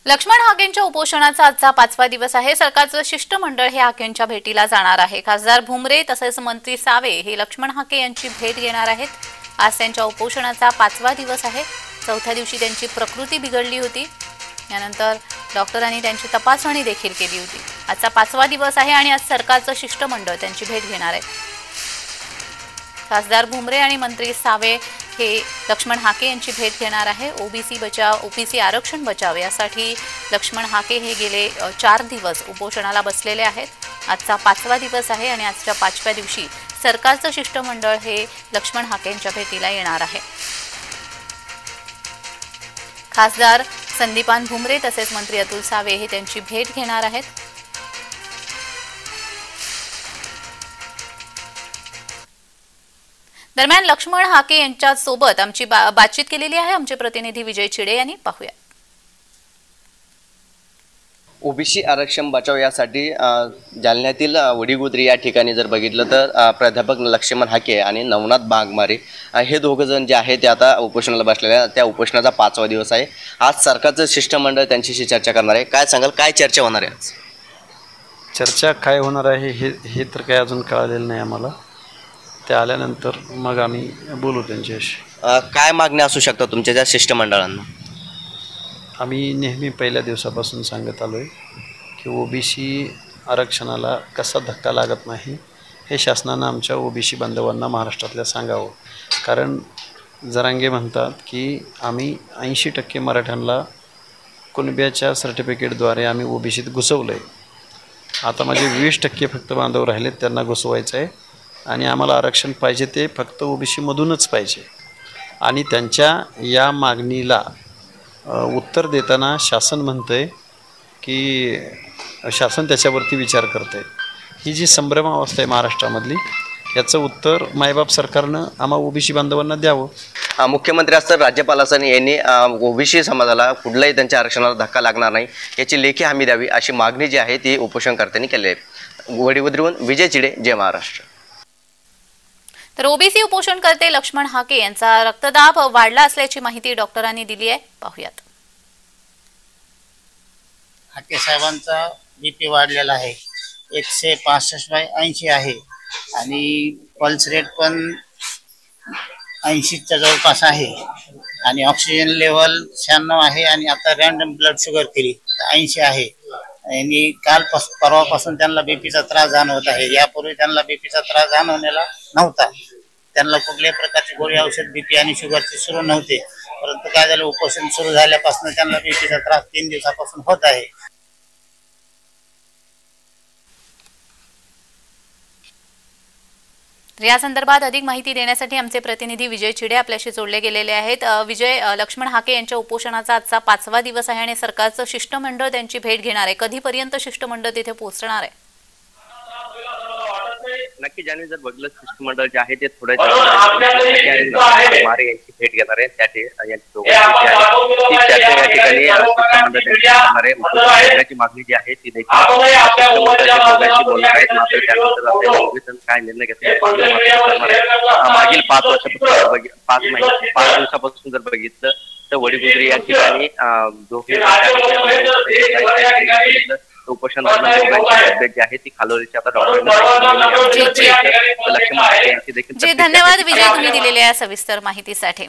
लक्ष्मण हाकेंच्या उपोषणाचा आजचा 5वा दिवस आहे। सरकारचं शिष्टमंडळ हे हाकेंच्या भेटीला जाणार आहे। खासदार भुमरे तसेच मंत्री सावे हे लक्ष्मण हाके यांची भेट घेणार आहेत। आज त्यांच्या उपोषणाचा 5वा दिवस आहे। चौथ्या दिवशी त्यांची प्रकृती बिघडली होती। यानंतर डॉक्टरांनी त्यांची तपासणी देखील केली होती। आजचा 5वा दिवस आहे आणि आज सरकारचं शिष्टमंडळ त्यांची भेट घेणार आहे। खासदार भुमरे आणि मंत्री सावे हे लक्ष्मण हाके यांची भेट घेणार आहे। ओबीसी बचाव ओबीसी आरक्षण बचाव यासाठी लक्ष्मण हाके हे गेले 4 दिवस उपोषणाला बसलेले आहेत। आजचा 5वा दिवस आहे आणि आजच्या 5व्या दिवशी सरकारचं शिष्टमंडळ हे लक्ष्मण हाके यांच्या भेटीला येणार आहे। खासदार संदीपान भुमरे तसेच मंत्री अतुल सावे हे त्यांची भेट घेणार आहेत। दरम्यान लक्ष्मण हाके यांच्या सोबत आमची बातचीत केलेली आहे आमचे प्रतिनिधी विजय चिडे यांनी। पाहूया। ओबीसी आरक्षण बचाव यासाठी जालन्यातील वडीगुद्री या ठिकाणी जर बघितलं तर प्राध्यापक लक्ष्मण हाके आणि नवनाथ बागमारे हे दोघं जण जे आहेत ते आता उपोषणाला बसलेले आहेत। त्या उपोषणाचा 5वा दिवस आहे। आज सरकारचं शिष्टमंडळ त्यांच्याशी चर्चा करणार आहे। काय सांगाल, काय चर्चा होणार आहे आज? चर्चा काय होणार आहे हे तर काय अजून कळलेलं नाही आम्हाला। ते आल्यानंतर मग आम्ही बोलू त्यांच्याशी। काय मागण्या असू शकतात तुमच्या त्या शिष्टमंडळांना? आम्ही नेहमी पहिल्या दिवसापासून सांगत आलो आहे की ओबीसी आरक्षणाला कसा धक्का लागत नाही हे शासनानं आमच्या ओबीसी बांधवांना महाराष्ट्रातल्या सांगावं। कारण जरांगे म्हणतात की आम्ही 80% मराठ्यांना कुणब्याच्या सर्टिफिकेटद्वारे आम्ही ओबीसीत घुसवलं आहे। आता माझे 20% फक्त बांधव राहिलेत, त्यांना घुसवायचं आहे आणि आम्हाला आरक्षण पाहिजे ते फक्त ओबीसीमधूनच पाहिजे। आणि त्यांच्या या मागणीला उत्तर देताना शासन म्हणतंय की शासन त्याच्यावरती विचार करते। ही जी संभ्रमावस्था आहे महाराष्ट्रामधली, याचं उत्तर मायबाप सरकारनं आम्हा ओबीसी बांधवांना द्यावं। मुख्यमंत्री असतात, राज्यपाल असतात, यांनी ओबीसी समाजाला कुठल्याही त्यांच्या आरक्षणाला धक्का लागणार नाही याची लेखी हमी द्यावी अशी मागणी जी आहे ती उपोषणकर्त्यांनी केली आहे। वडीगुद्रीहून विजय चिडे, जय महाराष्ट्र। तर ओबीसी उपोषणकर्ते लक्ष्मण हाके यांचा रक्तदाब वाढला असल्याची माहिती डॉक्टरांनी दिली आहे। पाहूयात। हाके साहेबांचा बीपी वाढलेला आहे, 165/80 आहे आणि पल्स रेट पण 80च्या जवळपास आहे आणि ऑक्सिजन लेवल 96 आहे आणि आता रॅन्डम ब्लड शुगर केली 80 आहे आणि परवापासून त्यांना बीपीचा त्रास जाणवत आहे। यापूर्वी त्यांना बीपीचा त्रास जाणवलेला नव्हता। त्यांना कुठल्याही प्रकारची गोळी औषध बीपी आणि शुगरचे सुरू नव्हते, परंतु काय झालं, उपोषण सुरू झाल्यापासून त्यांना बीपीचा त्रास 3 दिवसापासून होत आहे। या संदर्भात अधिक माहिती देण्यासाठी आमचे प्रतिनिधी विजय चिडे आपल्याशी जोडले गेलेले आहेत। विजय, लक्ष्मण हाके यांच्या उपोषणाचा आजचा 5वा दिवस आहे आणि सरकारचं शिष्टमंडळ त्यांची भेट घेणार आहे। कधीपर्यंत शिष्टमंडळ तिथे पोहोचणार आहे? नक्की ज्यांनी जर बघलं शिष्टमंडळ जे आहे ते थोड्या यांची भेट घेणार आहे। त्या ठिकाणी मागणी जी आहे ती देखील बोलणार आहेत। मात्र त्यानंतर काय निर्णय घेतला मागील 5 दिवसापासून जर बघितलं तर वडीगुद्री या ठिकाणी उपोषण जी आहे ती खालोलीच्या आता डॉक्टर धन्यवाद विजय, तुम्ही दिलेल्या सविस्तर माहितीसाठी।